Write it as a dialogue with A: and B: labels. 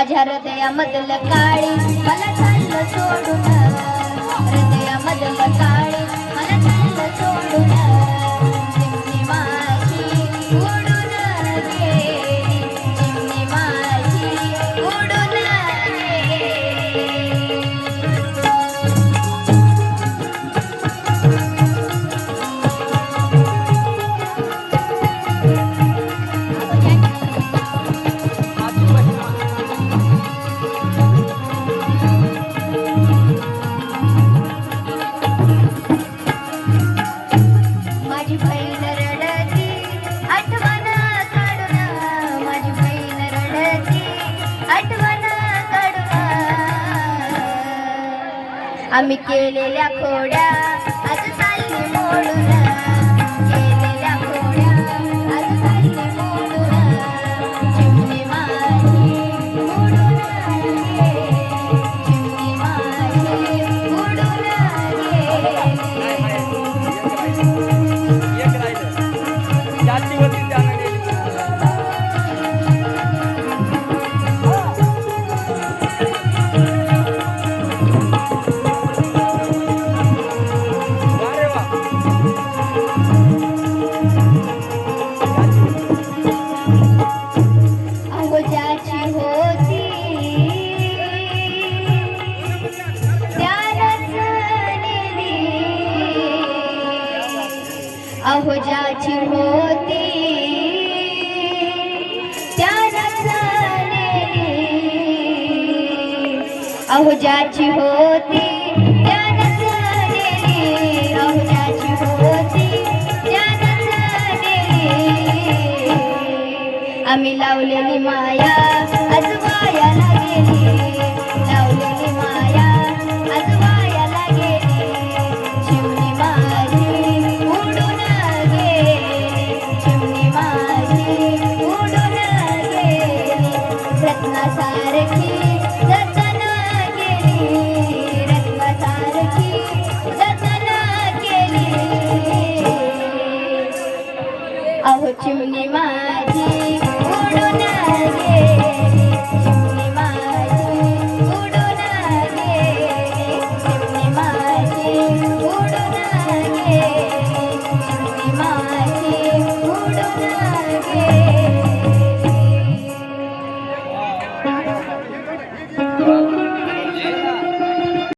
A: माझ्या हृदयामधलं काळी मला चाललं सोडून, हृदयामधलं काळी मला चाललं सोडून, चिमणी माझी उडून गेली, चिमणी माझी उडून गेली. माझी बहीण रडती आठवण काढून, माझी बहीण रडती आठवण काढून. आम्ही केलेल्या खोड्या आज चालली मोडून, केलेल्या खोड्या आज चालली मोडून, चिमणी माझी उडून गेली, चिमणी माझी उडून गेली. अहो ज्याची होती त्यानंच नेली, अहो ज्याची होती त्यानंच नेली, अहो ज्याची होती त्यानंच नेली, अहो ज्याची होती त्यानंच नेली. आम्ही लावलेली माया आज वायाला गेली, लावलेली माया आज वायाला गेली, चिमणी माझी उडून गेली, चिमणी माझी उडून गेली. रत्नासारखी जतन केली, रत्नासारखी जतन केली, अहो चिमणी माझी उडून गेली, चिमणी माझी उडून गेली, चिमणी माझी उडून